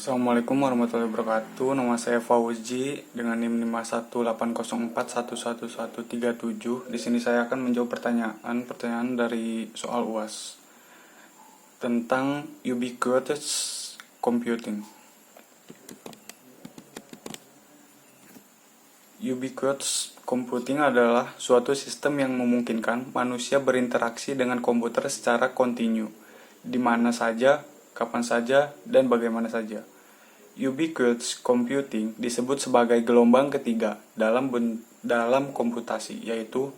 Assalamualaikum warahmatullahi wabarakatuh. Nama saya Fauzi dengan NIM 51804111137. Di sini saya akan menjawab pertanyaan dari soal UAS tentang ubiquitous computing. Ubiquitous computing adalah suatu sistem yang memungkinkan manusia berinteraksi dengan komputer secara kontinu, di mana saja, kapan saja, dan bagaimana saja. Ubiquitous computing disebut sebagai gelombang ketiga dalam komputasi, yaitu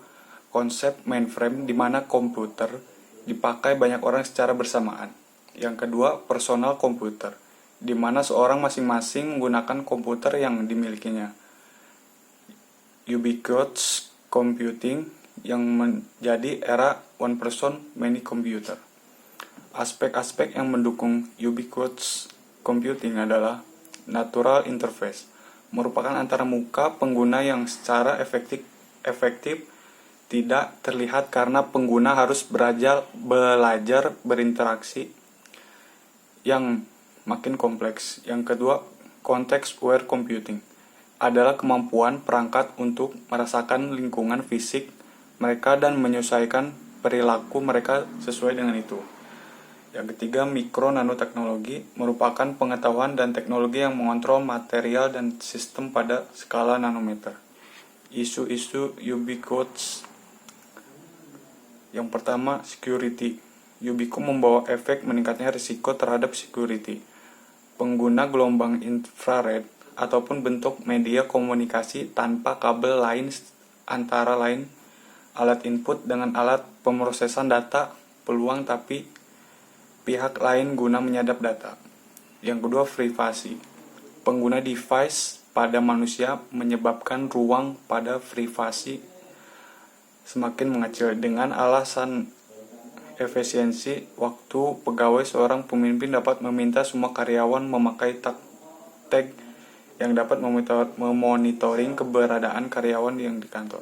konsep mainframe di mana komputer dipakai banyak orang secara bersamaan. Yang kedua, personal computer, di mana seorang masing-masing menggunakan komputer yang dimilikinya. Ubiquitous computing yang menjadi era one person many computer. Aspek-aspek yang mendukung ubiquitous computing adalah natural interface, merupakan antara muka pengguna yang secara efektif tidak terlihat karena pengguna harus belajar berinteraksi yang makin kompleks. Yang kedua, context-aware computing adalah kemampuan perangkat untuk merasakan lingkungan fisik mereka dan menyesuaikan perilaku mereka sesuai dengan itu. Yang ketiga, mikro nanoteknologi merupakan pengetahuan dan teknologi yang mengontrol material dan sistem pada skala nanometer. Isu-isu ubiquitous. Yang pertama, security. Ubiquitous membawa efek meningkatnya risiko terhadap security. Pengguna gelombang infrared ataupun bentuk media komunikasi tanpa kabel lain antara lain alat input dengan alat pemrosesan data peluang tapi pihak lain guna menyadap data. Yang kedua, privasi. Pengguna device pada manusia menyebabkan ruang pada privasi semakin mengecil. Dengan alasan efisiensi waktu pegawai, seorang pemimpin dapat meminta semua karyawan memakai tag yang dapat memonitoring keberadaan karyawan yang di kantor.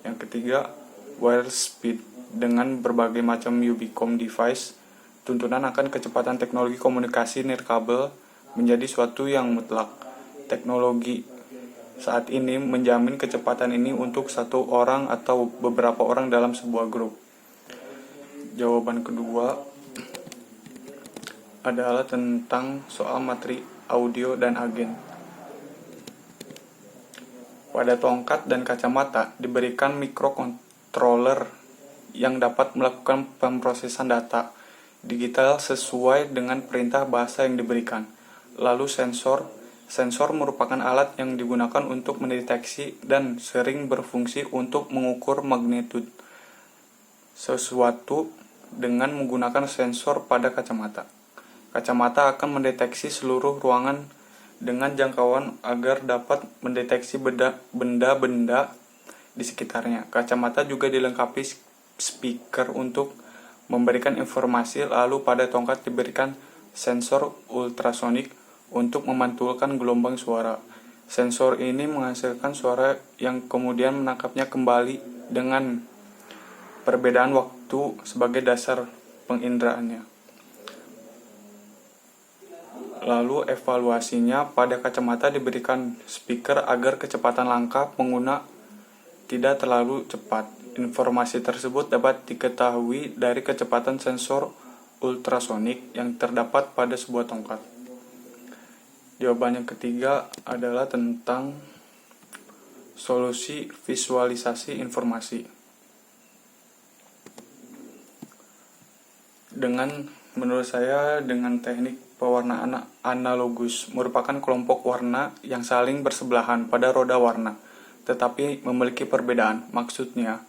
Yang ketiga, wireless speed. Dengan berbagai macam Ubicom device, tuntunan akan kecepatan teknologi komunikasi nirkabel menjadi suatu yang mutlak. Teknologi saat ini menjamin kecepatan ini untuk satu orang atau beberapa orang dalam sebuah grup. Jawaban kedua adalah tentang soal materi audio dan agen. Pada tongkat dan kacamata diberikan microcontroller yang dapat melakukan pemrosesan data digital sesuai dengan perintah bahasa yang diberikan. Lalu sensor merupakan alat yang digunakan untuk mendeteksi dan sering berfungsi untuk mengukur magnitude sesuatu dengan menggunakan sensor pada kacamata. Kacamata akan mendeteksi seluruh ruangan dengan jangkauan agar dapat mendeteksi benda-benda di sekitarnya. Kacamata juga dilengkapi speaker untuk memberikan informasi, lalu pada tongkat diberikan sensor ultrasonik untuk memantulkan gelombang suara. Sensor ini menghasilkan suara yang kemudian menangkapnya kembali dengan perbedaan waktu sebagai dasar pengindraannya. Lalu evaluasinya, pada kacamata diberikan speaker agar kecepatan langkah pengguna tidak terlalu cepat. Informasi tersebut dapat diketahui dari kecepatan sensor ultrasonik yang terdapat pada sebuah tongkat. Jawaban yang ketiga adalah tentang solusi visualisasi informasi. Menurut saya, dengan teknik pewarnaan analogus merupakan kelompok warna yang saling bersebelahan pada roda warna, tetapi memiliki perbedaan. Maksudnya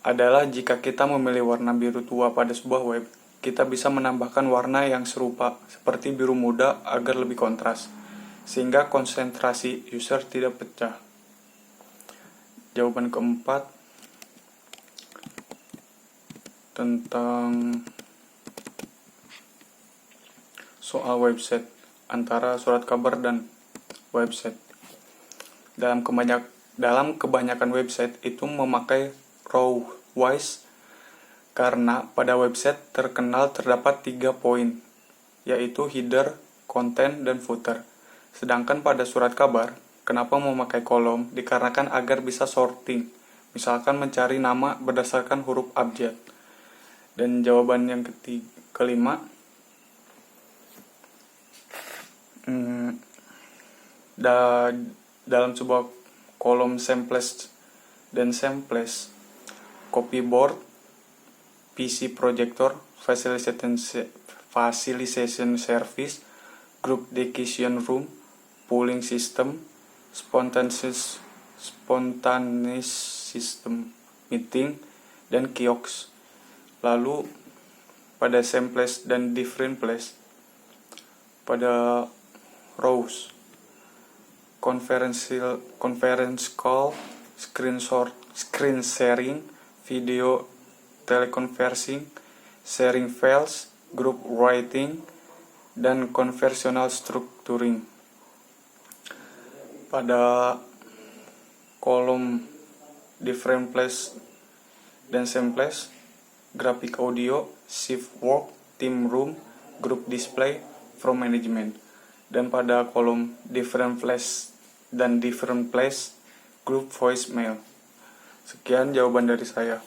adalah jika kita memilih warna biru tua pada sebuah web, kita bisa menambahkan warna yang serupa seperti biru muda agar lebih kontras, sehingga konsentrasi user tidak pecah. Jawaban keempat tentang soal website, antara surat kabar dan website. Dalam kebanyakan website itu memakai raw wise karena pada website terkenal terdapat 3 poin, yaitu header, konten, dan footer. Sedangkan pada surat kabar, kenapa memakai kolom? Dikarenakan agar bisa sorting, misalkan mencari nama berdasarkan huruf abjad. Dan jawaban yang kelima, dalam sebuah kolom samples dan samples, copyboard, PC projector, facilitation service, group decision room, polling system, spontaneous system meeting, dan kiosk. Lalu pada samples dan different place, pada rows, conference call, screen sharing, video teleconferencing, sharing files, group writing, dan conversational structuring. Pada kolom different place dan samples, graphic audio, shift work, team room, group display, from management. Dan pada kolom different place dan different place, group voicemail. Sekian jawaban dari saya.